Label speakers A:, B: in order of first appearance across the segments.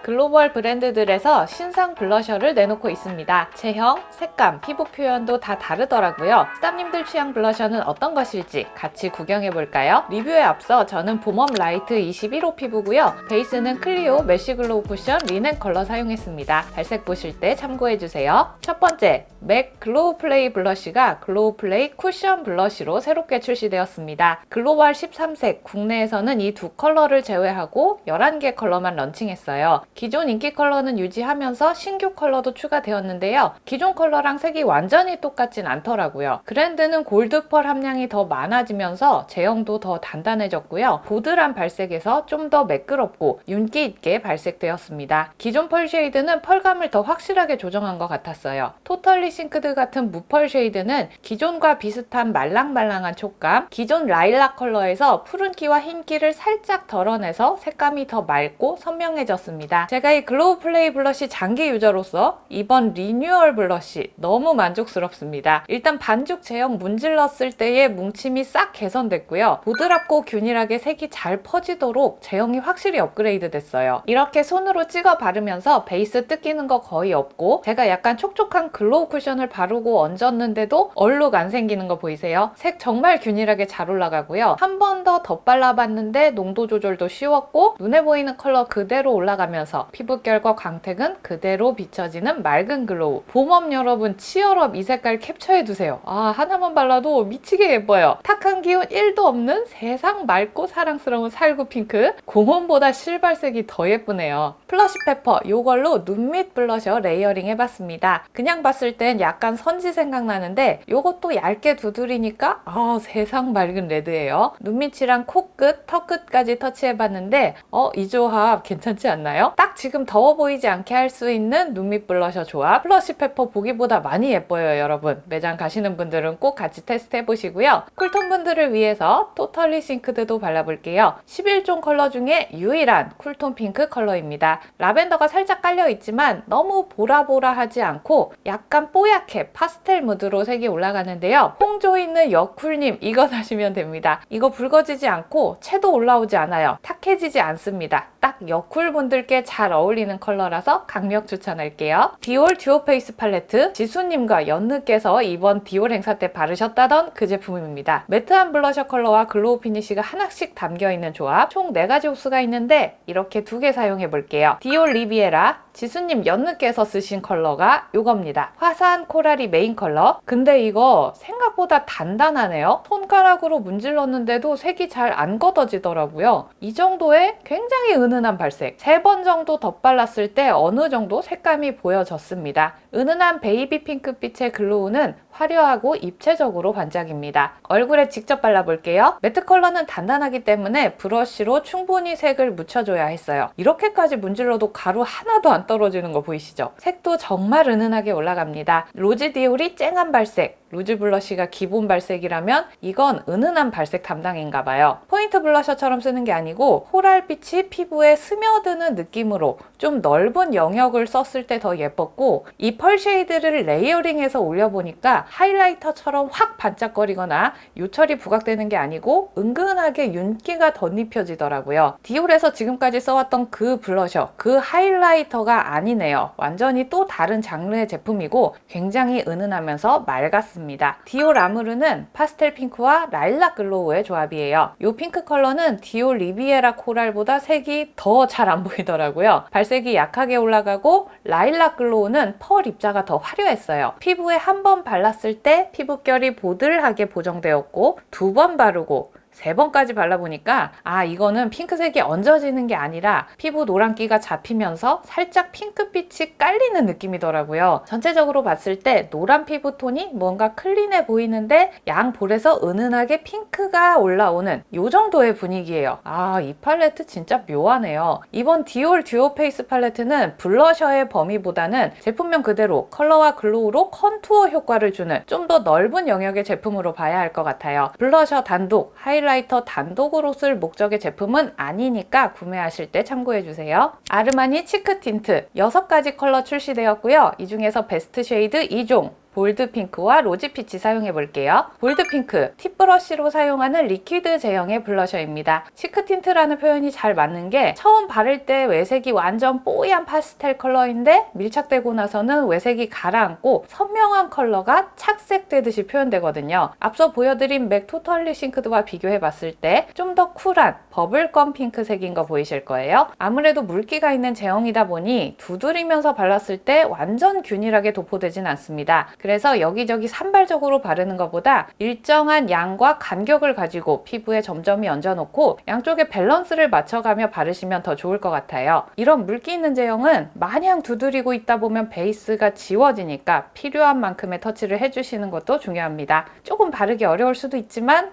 A: 글로벌 브랜드들에서 신상 블러셔를 내놓고 있습니다. 체형, 색감, 피부 표현도 다 다르더라고요. 스타님들 취향 블러셔는 어떤 것일지 같이 구경해볼까요? 리뷰에 앞서 저는 봄웜 라이트 21호 피부고요. 베이스는 클리오 메쉬 글로우 쿠션 리넨 컬러 사용했습니다. 발색 보실 때 참고해주세요. 첫 번째, 맥 글로우 플레이 블러쉬가 글로우 플레이 쿠션 블러쉬로 새롭게 출시되었습니다. 글로벌 13색, 국내에서는 이 두 컬러를 제외하고 11개 컬러만 런칭했어요. 기존 인기 컬러는 유지하면서 신규 컬러도 추가되었는데요. 기존 컬러랑 색이 완전히 똑같진 않더라고요. 그랜드는 골드펄 함량이 더 많아지면서 제형도 더 단단해졌고요. 보드란 발색에서 좀 더 매끄럽고 윤기 있게 발색되었습니다. 기존 펄 쉐이드는 펄감을 더 확실하게 조정한 것 같았어요. 토털리 싱크드 같은 무펄 쉐이드는 기존과 비슷한 말랑말랑한 촉감, 기존 라일락 컬러에서 푸른기와 흰기를 살짝 덜어내서 색감이 더 맑고 선명해졌습니다. 제가 이 글로우 플레이 블러쉬 장기 유저로서 이번 리뉴얼 블러쉬 너무 만족스럽습니다. 일단 반죽 제형 문질렀을 때의 뭉침이 싹 개선됐고요. 보드랍고 균일하게 색이 잘 퍼지도록 제형이 확실히 업그레이드 됐어요. 이렇게 손으로 찍어 바르면서 베이스 뜯기는 거 거의 없고, 제가 약간 촉촉한 글로우 쿠션을 바르고 얹었는데도 얼룩 안 생기는 거 보이세요? 색 정말 균일하게 잘 올라가고요. 한 번 더 덧발라봤는데 농도 조절도 쉬웠고 눈에 보이는 컬러 그대로 올라가면서 피부결과 광택은 그대로 비춰지는 맑은 글로우. 봄웜 여러분, 치얼업 이 색깔 캡처해두세요. 하나만 발라도 미치게 예뻐요. 탁한 기운 1도 없는 세상 맑고 사랑스러운 살구 핑크. 공홈보다 실발색이 더 예쁘네요. 플러시 페퍼, 이걸로 눈 밑 블러셔 레이어링 해봤습니다. 그냥 봤을 땐 약간 선지 생각나는데 이것도 얇게 두드리니까 세상 맑은 레드예요. 눈 밑이랑 코끝, 턱끝까지 터치해봤는데 이 조합 괜찮지 않나요? 딱 지금 더워 보이지 않게 할 수 있는 눈밑 블러셔 조합. 플러시 페퍼 보기보다 많이 예뻐요, 여러분. 매장 가시는 분들은 꼭 같이 테스트 해보시고요. 쿨톤 분들을 위해서 토털리 싱크드도 발라볼게요. 11종 컬러 중에 유일한 쿨톤 핑크 컬러입니다. 라벤더가 살짝 깔려있지만 너무 보라보라하지 않고 약간 뽀얗게 파스텔 무드로 색이 올라가는데요. 홍조 있는 여쿨님, 이거 사시면 됩니다. 이거 붉어지지 않고 채도 올라오지 않아요. 탁해지지 않습니다. 딱 여쿨 분들께 잘 어울리는 컬러라서 강력 추천할게요. 디올 듀오 페이스 팔레트, 지수님과 연느께서 이번 디올 행사 때 바르셨다던 그 제품입니다. 매트한 블러셔 컬러와 글로우 피니쉬가 하나씩 담겨있는 조합. 총 4가지 호수가 있는데 이렇게 2개 사용해볼게요. 디올 리비에라, 지수님 연느께서 쓰신 컬러가 이겁니다. 화사한 코랄이 메인 컬러. 근데 이거 생각보다 단단하네요. 손가락으로 문질렀는데도 색이 잘 안 걷어지더라고요. 이 정도의 굉장히 은은한 발색. 3번 정도 덧발랐을 때 어느 정도 색감이 보여졌습니다. 은은한 베이비 핑크빛의 글로우는 화려하고 입체적으로 반짝입니다. 얼굴에 직접 발라볼게요. 매트 컬러는 단단하기 때문에 브러쉬로 충분히 색을 묻혀줘야 했어요. 이렇게까지 문질러도 가루 하나도 안 떨어지는 거 보이시죠? 색도 정말 은은하게 올라갑니다. 로즈 디올이 쨍한 발색, 루즈 블러쉬가 기본 발색이라면 이건 은은한 발색 담당인가 봐요. 포인트 블러셔처럼 쓰는 게 아니고 코랄빛이 피부에 스며드는 느낌으로 좀 넓은 영역을 썼을 때 더 예뻤고, 이 펄 쉐이드를 레이어링해서 올려보니까 하이라이터처럼 확 반짝거리거나 요철이 부각되는 게 아니고 은근하게 윤기가 덧입혀지더라고요. 디올에서 지금까지 써왔던 그 블러셔, 그 하이라이터가 아니네요. 완전히 또 다른 장르의 제품이고 굉장히 은은하면서 맑았습니다. 디올 아무르는 파스텔 핑크와 라일락 글로우의 조합이에요. 이 핑크 컬러는 디올 리비에라 코랄보다 색이 더 잘 안 보이더라고요. 발색이 약하게 올라가고 라일락 글로우는 펄 입자가 더 화려했어요. 피부에 한 번 발랐을 때 피부결이 보들하게 보정되었고 2번 바르고 3번까지 발라보니까 이거는 핑크색이 얹어지는 게 아니라 피부 노란기가 잡히면서 살짝 핑크빛이 깔리는 느낌이더라고요. 전체적으로 봤을 때 노란 피부톤이 뭔가 클린해 보이는데 양 볼에서 은은하게 핑크가 올라오는 이 정도의 분위기예요. 이 팔레트 진짜 묘하네요. 이번 디올 듀오 페이스 팔레트는 블러셔의 범위보다는 제품명 그대로 컬러와 글로우로 컨투어 효과를 주는 좀 더 넓은 영역의 제품으로 봐야 할 것 같아요. 블러셔 단독, 하이라이터 단독으로 쓸 목적의 제품은 아니니까 구매하실 때 참고해주세요. 아르마니 치크 틴트 6가지 컬러 출시되었고요. 이 중에서 베스트 쉐이드 2종, 볼드 핑크와 로지 피치 사용해 볼게요. 볼드 핑크, 팁 브러쉬로 사용하는 리퀴드 제형의 블러셔입니다. 치크 틴트라는 표현이 잘 맞는 게 처음 바를 때 외색이 완전 뽀얀 파스텔 컬러인데 밀착되고 나서는 외색이 가라앉고 선명한 컬러가 착색되듯이 표현되거든요. 앞서 보여드린 맥 토털리 싱크드와 비교해 봤을 때 좀 더 쿨한 버블검 핑크색인 거 보이실 거예요. 아무래도 물기가 있는 제형이다 보니 두드리면서 발랐을 때 완전 균일하게 도포되진 않습니다. 그래서 여기저기 산발적으로 바르는 것보다 일정한 양과 간격을 가지고 피부에 점점이 얹어놓고 양쪽의 밸런스를 맞춰가며 바르시면 더 좋을 것 같아요. 이런 물기 있는 제형은 마냥 두드리고 있다 보면 베이스가 지워지니까 필요한 만큼의 터치를 해주시는 것도 중요합니다. 조금 바르기 어려울 수도 있지만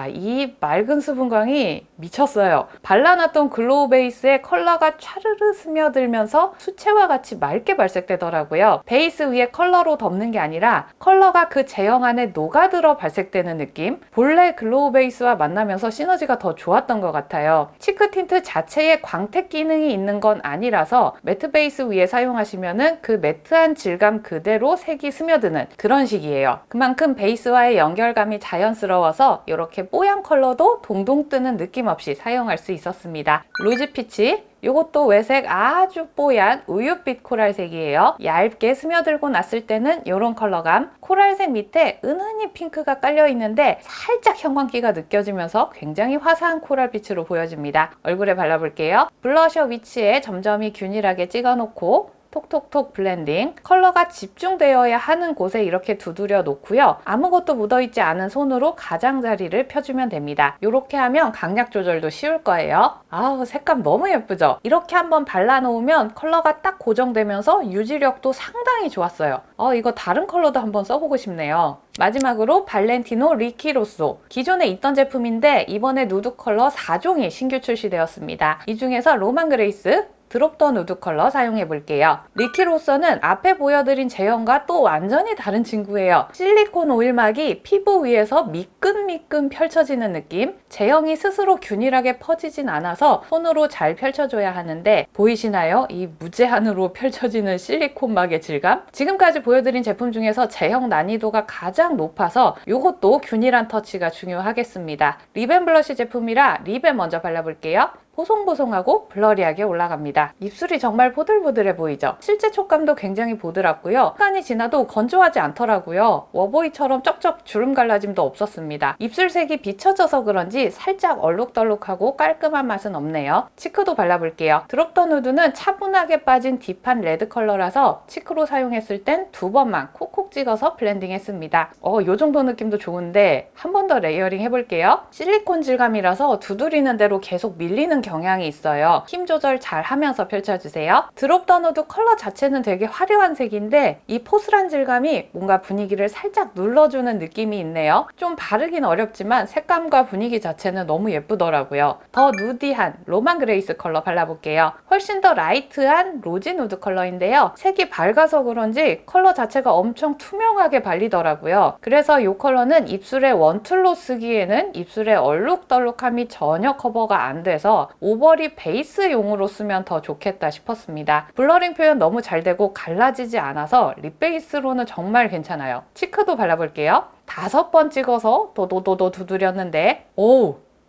A: 이 맑은 수분광이 미쳤어요. 발라놨던 글로우 베이스에 컬러가 촤르르 스며들면서 수채화 같이 맑게 발색되더라고요. 베이스 위에 컬러로 덮는 게 아니라 컬러가 그 제형 안에 녹아들어 발색되는 느낌? 본래 글로우 베이스와 만나면서 시너지가 더 좋았던 것 같아요. 치크 틴트 자체에 광택 기능이 있는 건 아니라서 매트 베이스 위에 사용하시면은 그 매트한 질감 그대로 색이 스며드는 그런 식이에요. 그만큼 베이스와의 연결감이 자연스러워서 이렇게 뽀얀 컬러도 동동 뜨는 느낌 없이 사용할 수 있었습니다. 로즈 피치, 이것도 외색 아주 뽀얀 우윳빛 코랄색이에요. 얇게 스며들고 났을 때는 이런 컬러감, 코랄색 밑에 은은히 핑크가 깔려 있는데 살짝 형광기가 느껴지면서 굉장히 화사한 코랄빛으로 보여집니다. 얼굴에 발라볼게요. 블러셔 위치에 점점이 균일하게 찍어놓고 톡톡톡 블렌딩, 컬러가 집중되어야 하는 곳에 이렇게 두드려 놓고요. 아무것도 묻어있지 않은 손으로 가장자리를 펴주면 됩니다. 이렇게 하면 강약 조절도 쉬울 거예요. 아우, 색감 너무 예쁘죠? 이렇게 한번 발라놓으면 컬러가 딱 고정되면서 유지력도 상당히 좋았어요. 이거 다른 컬러도 한번 써보고 싶네요. 마지막으로 발렌티노 리키로쏘, 기존에 있던 제품인데 이번에 누드 컬러 4종이 신규 출시되었습니다. 이 중에서 로만 그레이스, 드롭 더 누드 컬러 사용해 볼게요. 리키로서는 앞에 보여드린 제형과 또 완전히 다른 친구예요. 실리콘 오일막이 피부 위에서 미끈미끈 펼쳐지는 느낌? 제형이 스스로 균일하게 퍼지진 않아서 손으로 잘 펼쳐줘야 하는데 보이시나요? 이 무제한으로 펼쳐지는 실리콘막의 질감? 지금까지 보여드린 제품 중에서 제형 난이도가 가장 높아서 이것도 균일한 터치가 중요하겠습니다. 립앤 블러쉬 제품이라 립에 먼저 발라볼게요. 보송보송하고 블러리하게 올라갑니다. 입술이 정말 보들보들해 보이죠? 실제 촉감도 굉장히 보드랍고요. 시간이 지나도 건조하지 않더라고요. 워보이처럼 쩍쩍 주름 갈라짐도 없었습니다. 입술색이 비춰져서 그런지 살짝 얼룩덜룩하고 깔끔한 맛은 없네요. 치크도 발라볼게요. 드롭 더 누드는 차분하게 빠진 딥한 레드 컬러라서 치크로 사용했을 땐 2번만 콕콕 찍어서 블렌딩 했습니다. 요 정도 느낌도 좋은데 한 번 더 레이어링 해볼게요. 실리콘 질감이라서 두드리는 대로 계속 밀리는 경향이 있어요. 힘 조절 잘 하면서 펼쳐주세요. 드롭 더 누드 컬러 자체는 되게 화려한 색인데 이 포슬한 질감이 뭔가 분위기를 살짝 눌러주는 느낌이 있네요. 좀 바르긴 어렵지만 색감과 분위기 자체는 너무 예쁘더라고요. 더 누디한 로만 그레이스 컬러 발라볼게요. 훨씬 더 라이트한 로지 누드 컬러인데요. 색이 밝아서 그런지 컬러 자체가 엄청 투명하게 발리더라고요. 그래서 이 컬러는 입술에 원툴로 쓰기에는 입술의 얼룩덜룩함이 전혀 커버가 안 돼서 오버립 베이스용으로 쓰면 더 좋겠다 싶었습니다. 블러링 표현 너무 잘 되고 갈라지지 않아서 립 베이스로는 정말 괜찮아요. 치크도 발라볼게요. 5번 찍어서 도도도도 두드렸는데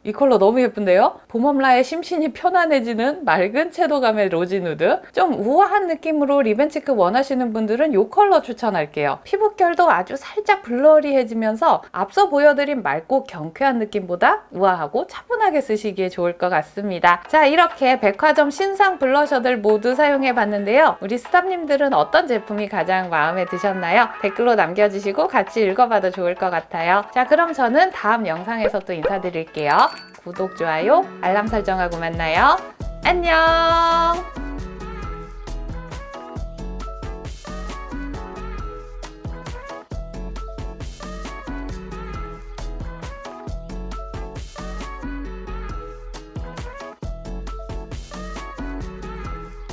A: 이 컬러 너무 예쁜데요? 봄웜라에 심신이 편안해지는 맑은 채도감의 로지 누드. 좀 우아한 느낌으로 립앤치크 원하시는 분들은 이 컬러 추천할게요. 피부결도 아주 살짝 블러리해지면서 앞서 보여드린 맑고 경쾌한 느낌보다 우아하고 차분하게 쓰시기에 좋을 것 같습니다. 자, 이렇게 백화점 신상 블러셔들 모두 사용해봤는데요. 우리 스탑님들은 어떤 제품이 가장 마음에 드셨나요? 댓글로 남겨주시고 같이 읽어봐도 좋을 것 같아요. 자, 그럼 저는 다음 영상에서 또 인사드릴게요. 구독, 좋아요, 알람 설정하고 만나요. 안녕!